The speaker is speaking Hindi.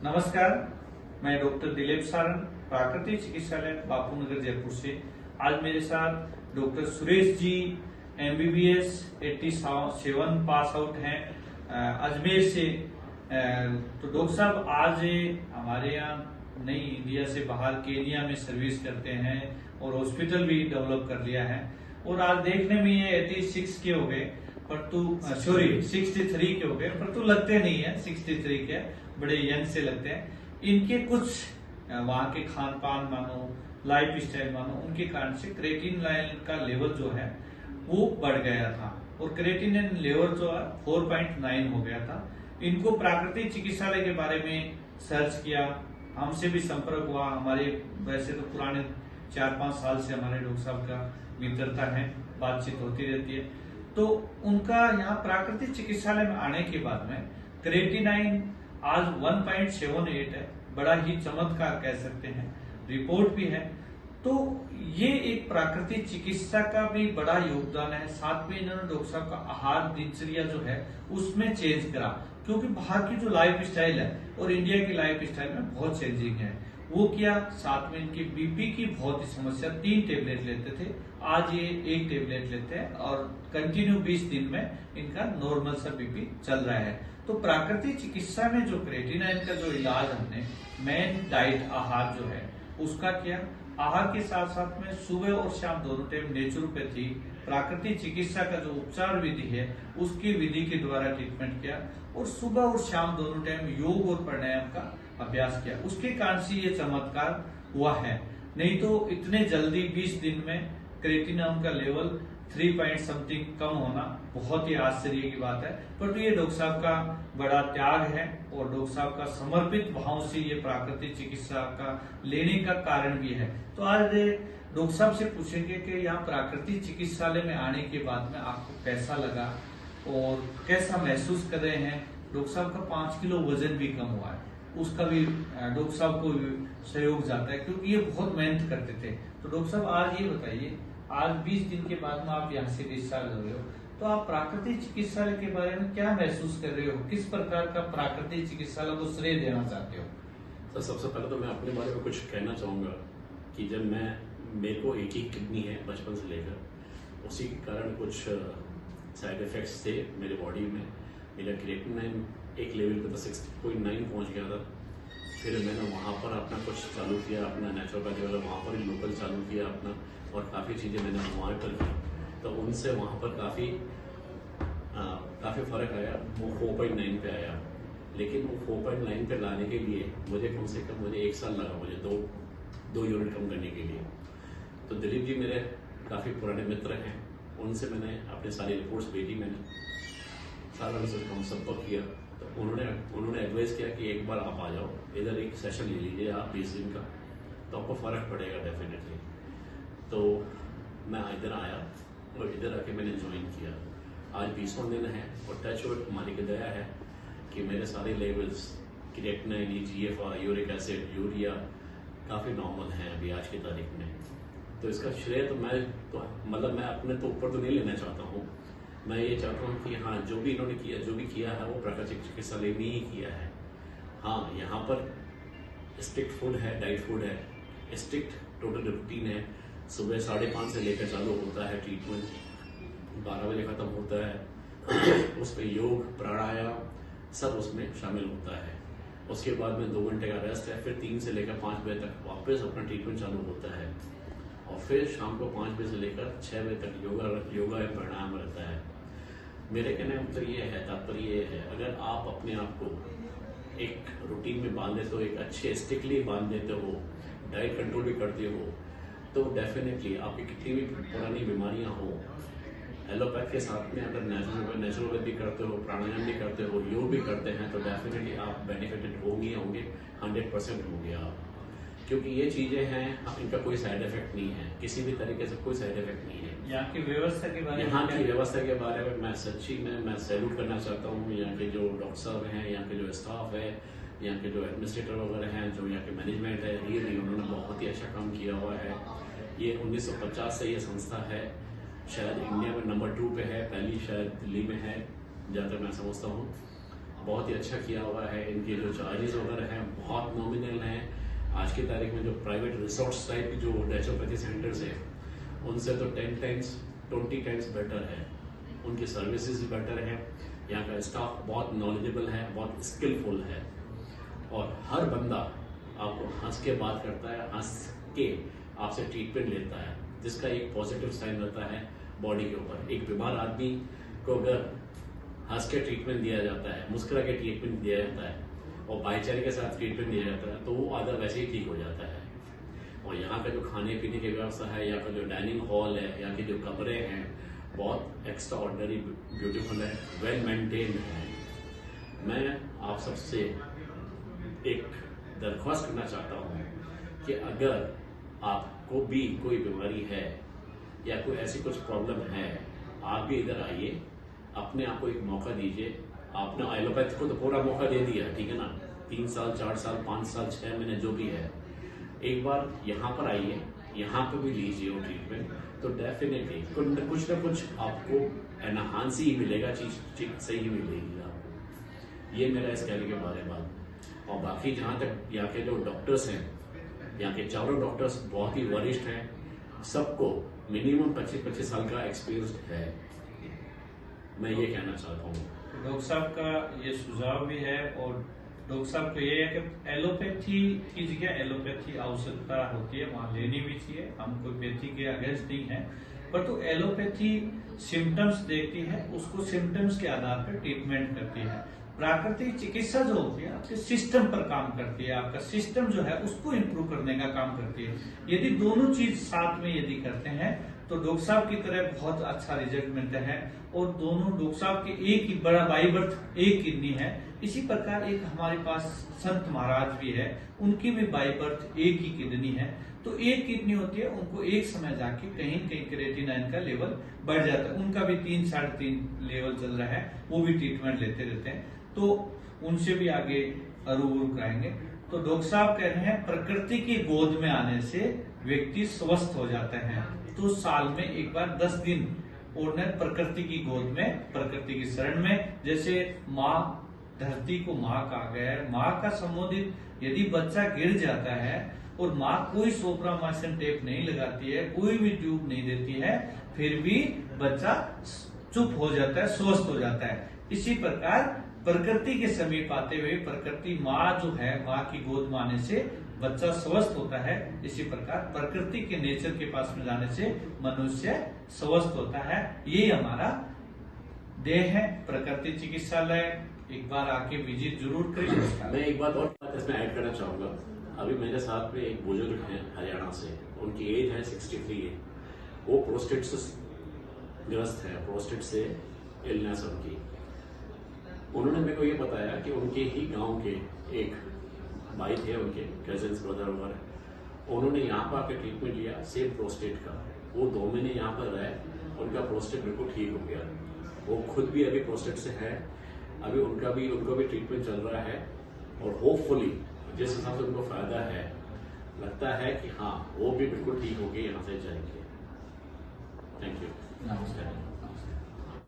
नमस्कार, मैं डॉक्टर दिलीप सारन, प्राकृतिक चिकित्सालय बापू नगर जयपुर से। आज मेरे साथ doctor Suresh ji MBBS 87 pass out हैं अजमेर से। तो डॉक्टर साहब आज हमारे यहाँ नई इंडिया से बाहर केनिया में सर्विस करते हैं और हॉस्पिटल भी डेवलप कर लिया है। और आज देखने में ये 86 के हो गए, पर तू 63 के हो गए, पर तू लगते नहीं है 63 के, बड़े यंग से लगते हैं। इनके कुछ वहां के खान पान मानो, लाइफ स्टाइल मानो, उनके कारण से क्रेटिन का लेवल जो है वो बढ़ गया था और क्रेटिन लेवल जो है 4.9 हो गया था। इनको प्राकृतिक चिकित्सालय के बारे में सर्च किया, हमसे भी संपर्क हुआ। हमारे वैसे तो पुराने 4-5 साल से हमारे डॉक्टर साहब का मित्रता है, बातचीत होती रहती है। तो उनका यहाँ प्राकृतिक चिकित्सालय में आने के बाद में क्रेटिनाइन आज 1.78 है, बड़ा ही चमत्कार कह सकते हैं, रिपोर्ट भी है। तो ये एक प्राकृतिक चिकित्सा का भी बड़ा योगदान है। साथ में इन्होंने डॉक्टर साहब का आहार दिनचर्या जो है उसमें चेंज करा, क्योंकि बाहर की जो लाइफ स्टाइल है और इंडिया की लाइफ स्टाइल में बहुत चेंजिंग है, वो किया। साथ में इनकी बीपी की बहुत ही समस्या, 3 टेबलेट लेते थे, आज ये 1 टेबलेट लेते हैं और कंटिन्यू 20 दिन में इनका नॉर्मल सा बीपी चल रहा है। तो प्राकृतिक चिकित्सा में जो क्रेटिनाइन का जो इलाज हमने मेन डाइट आहार जो है उसका किया। आहार के साथ साथ में सुबह और शाम दोनों टाइम नेचुरोपैथी प्राकृतिक चिकित्सा का जो उपचार विधि है उसकी विधि के द्वारा ट्रीटमेंट किया और सुबह और शाम दोनों टाइम योग और प्राणायाम का अभ्यास किया। उसके कारण से ये चमत्कार हुआ है, नहीं तो इतने जल्दी 20 दिन में क्रेटिनाइन का लेवल 3 पॉइंट समथिंग कम होना बहुत ही आश्चर्य की बात है। पर तो ये डॉक्टर साहब का बड़ा त्याग है और डॉक्टर साहब का समर्पित भाव से ये प्राकृतिक चिकित्सा का लेने का कारण भी है। तो आज डॉक्टर साहब से पूछेंगे कि यहाँ प्राकृतिक चिकित्सालय में आने के बाद में आपको कैसा लगा और कैसा महसूस कर रहे हैं। डॉक्टर साहब का 5 किलो वजन भी कम हुआ है, उसका भी डॉक्टर साहब को सहयोग जाता है, क्योंकि ये बहुत मेहनत करते थे। तो डॉक्टर साहब आज ये बताइए, आज 20 दिन के बाद में आप यहाँ से डिस्चार्ज हो रहे हो, तो आप प्राकृतिक चिकित्सालय के बारे में क्या महसूस कर रहे हो, किस प्रकार का प्राकृतिक चिकित्सालय को श्रेय देना चाहते हो? सर, सबसे पहले तो मैं अपने बारे में कुछ कहना चाहूँगा कि जब मेरे को एक ही किडनी है बचपन से लेकर, उसी के कारण कुछ साइड इफेक्ट्स थे मेरे बॉडी में। मेरा क्रेटिनाइन एक लेवल पे तो 6.9 पहुँच गया था। फिर मैंने वहाँ पर अपना कुछ चालू किया, अपना नेचुरोपैथी वाला वहाँ पर ही लोकल चालू किया अपना, और काफ़ी चीज़ें मैंने वहाँ पर की। तो उनसे वहाँ पर काफ़ी फ़र्क आया, वो 4.9 पे आया। लेकिन वो 4.9 पे लाने के लिए मुझे कम से कम 1 साल लगा, मुझे दो यूनिट कम करने के लिए। तो दिलीप जी मेरे काफ़ी पुराने मित्र हैं, उनसे मैंने अपने सारी रिपोर्ट्स भेजी, मैंने सारा उनसे संपर्क किया। तो उन्होंने एडवाइस किया कि एक बार आप आ जाओ, इधर एक सेशन ले लीजिए आप 20 दिन का, तो आपको फ़र्क पड़ेगा डेफिनेटली। तो मैं इधर आया और इधर आके मैंने ज्वाइन किया। आज 20वां दिन है और टच वुड हमारी की दया है कि मेरे सारे levels creatinine, GFR, uric acid, urea काफ़ी नॉर्मल हैं अभी आज की तारीख में। तो इसका श्रेय तो मैं अपने तो ऊपर तो नहीं लेना चाहता हूँ। मैं ये चाहता हूँ कि हाँ, जो भी इन्होंने किया, जो भी किया है वो प्राकृतिक चिकित्सालय में ही किया है। हाँ, यहाँ पर स्ट्रिक्ट फूड है, डाइट फूड है, स्ट्रिक्ट टोटल रूटीन है। सुबह 5:30 से लेकर चालू होता है ट्रीटमेंट, 12 बजे ख़त्म होता है। उसमें योग, प्राणायाम सब उसमें शामिल होता है। उसके बाद में 2 घंटे का रेस्ट है, फिर 3 से लेकर 5 बजे तक वापस अपना ट्रीटमेंट चालू होता है, और फिर शाम को 5 बजे से लेकर 6 बजे तक योगा या प्राणायाम रहता है। मेरे कहने का मतलब ये है, तात्पर्य ये है, अगर आप अपने आप को एक रूटीन में बांध देते हो, एक अच्छे स्ट्रिक्टली बांध देते हो, डाइट कंट्रोल भी करते हो, तो डेफिनेटली आपकी कितनी भी पुरानी बीमारियां हो, एलोपैथ के साथ में अगर नेचुरोपैथ भी करते हो, प्राणायाम भी करते हो, योग भी करते हैं, तो डेफिनेटली आप बेनिफिटेड होंगे 100% होंगे आप। क्योंकि ये चीज़ें हैं, इनका कोई साइड इफेक्ट नहीं है, किसी भी तरीके से कोई साइड इफेक्ट नहीं है। यहाँ की व्यवस्था के बारे में, यहाँ की व्यवस्था के बारे में मैं सच्ची में मैं सैल्यूट करना चाहता हूँ। यहाँ के जो डॉक्टर साहब हैं, यहाँ के जो स्टाफ है, यहाँ के जो एडमिनिस्ट्रेटर वगैरह हैं, जो यहाँ के मैनेजमेंट है, रियली उन्होंने बहुत ही अच्छा काम किया हुआ है। ये 1950 से ये संस्था है, शायद इंडिया में नंबर 2 पे है, पहली शायद दिल्ली में है, जहाँ तक मैं समझता हूँ। बहुत ही अच्छा किया हुआ है। इनके जो चार्जेस वगैरह हैं बहुत नॉमिनल हैं। आज की तारीख में जो प्राइवेट रिसोर्ट्स टाइप जो नेचुरोपैथी सेंटर्स हैं उनसे तो 10 टाइम्स 20 टाइम्स बेटर है। उनकी सर्विसेज भी बेटर है। यहाँ का स्टाफ बहुत नॉलेजेबल है, बहुत स्किलफुल है और हर बंदा आपको हंस के बात करता है, हंस के आपसे ट्रीटमेंट लेता है, जिसका एक पॉजिटिव साइन रहता है बॉडी के ऊपर। एक बीमार आदमी को अगर हंस के ट्रीटमेंट दिया जाता है, मुस्कुरा के ट्रीटमेंट दिया जाता है और भाईचारे के साथ ट्रीटमेंट दिया जाता है तो वो आधा वैसे ही ठीक हो जाता है। और यहाँ का जो खाने पीने की व्यवस्था है, यहाँ का जो डाइनिंग हॉल है, यहाँ की जो कमरे हैं बहुत एक्स्ट्रा ऑर्डिनरी ब्यूटीफुल है, वेल मेंटेन्ड है। मैं आप सबसे एक दरख्वास्त करना चाहता हूँ कि अगर आपको भी कोई बीमारी है या कोई ऐसी कुछ प्रॉब्लम है, आप भी इधर आइए, अपने आप को एक मौका दीजिए। आपने एलोपैथी को तो पूरा मौका दे दिया, ठीक है ना, 3 साल 4 साल 5 साल 6 महीने जो भी है, एक बार यहाँ पर आइए, यहाँ पे भी लीजिए वो ट्रीटमेंट, तो डेफिनेटली कुछ ना कुछ आपको एनहांस ही मिलेगा, चीज सही ही मिलेगी आपको। ये मेरा इस कहने के बारे में। और बाकी जहाँ तक यहाँ के जो डॉक्टर्स हैं, यहाँ के चारों डॉक्टर्स बहुत ही वरिष्ठ हैं, सबको मिनिमम 25-25 साल का एक्सपीरियंस है, मैं ये कहना चाहता हूँ। डॉक्टर साहब का ये सुझाव भी है और डॉक्टर साहब को ये है कि एलोपैथी की जगह एलोपैथी आवश्यकता होती है, वहाँ लेनी भी चाहिए। हम कोई पैथी के अगेंस्ट नहीं है, पर तो एलोपैथी सिम्टम्स देखती है, उसको सिम्टम्स के आधार पर ट्रीटमेंट करती है। प्राकृतिक चिकित्सा जो होती है आपके सिस्टम पर काम करती है, आपका सिस्टम जो है उसको इम्प्रूव करने का काम करती है। यदि दोनों चीज साथ में यदि करते हैं तो डॉक्टर साहब की तरह बहुत अच्छा रिजल्ट मिलता है। और दोनों डॉक्टर साहब के एक ही बड़ा बाई बर्थ एक किडनी है, इसी प्रकार एक हमारे पास संत महाराज भी है, उनकी भी बाई बर्थ एक ही किडनी है। तो एक किडनी होती है, उनको एक समय जाके कहीं कहीं क्रिएटिनिन का लेवल बढ़ जाता है, उनका भी 3-3.5 लेवल चल रहा है, वो भी ट्रीटमेंट लेते रहते हैं, तो उनसे भी आगे अरूर कराएंगे। तो डॉक्टर साहब कह रहे हैं प्रकृति की गोद में आने से व्यक्ति स्वस्थ हो जाता है। तो साल में एक बार 10 दिन और प्रकृति की गोद में, प्रकृति की शरण में, जैसे माँ धरती को माँ कहा गया है, माँ का संबोधित यदि बच्चा गिर जाता है और माँ कोई सोप्रामाइसिन टेप नहीं लगाती है, कोई भी ट्यूब नहीं देती है, फिर भी बच्चा चुप हो जाता है, स्वस्थ हो जाता है। इसी प्रकार प्रकृति के समीप आते हुए प्रकृति माँ जो है, माँ की गोद में आने से बच्चा स्वस्थ होता है। इसी प्रकार प्रकृति के नेचर के पास में जाने से मनुष्य स्वस्थ होता है। ये हमारा देह है प्रकृति चिकित्सालय, एक बार आके विजिट जरूर करें। मैं एक बात और इसमें ऐड करना चाहूंगा। अभी मेरे साथ में एक बुजुर्ग हैं हरियाणा से, उनकी एज है 63 है, वो प्रोस्टेट से ग्रस्त है, प्रोस्टेट से इलनेस उनकी। उन्होंने मेरे को ये बताया कि उनके ही गांव के एक भाई थे, उनके कजिन्स ब्रदर वगैरह, उन्होंने यहाँ पर आकर ट्रीटमेंट लिया सेम प्रोस्टेट का। वो 2 महीने यहाँ पर रहे, उनका प्रोस्टेट बिल्कुल ठीक हो गया। वो खुद भी अभी प्रोस्टेट से है, अभी उनको भी ट्रीटमेंट चल रहा है और होपफुली जिस हिसाब से उनको फायदा है, लगता है कि हाँ वो भी बिल्कुल ठीक होके यहाँ से जाएंगे। थैंक यू, नमस्कार।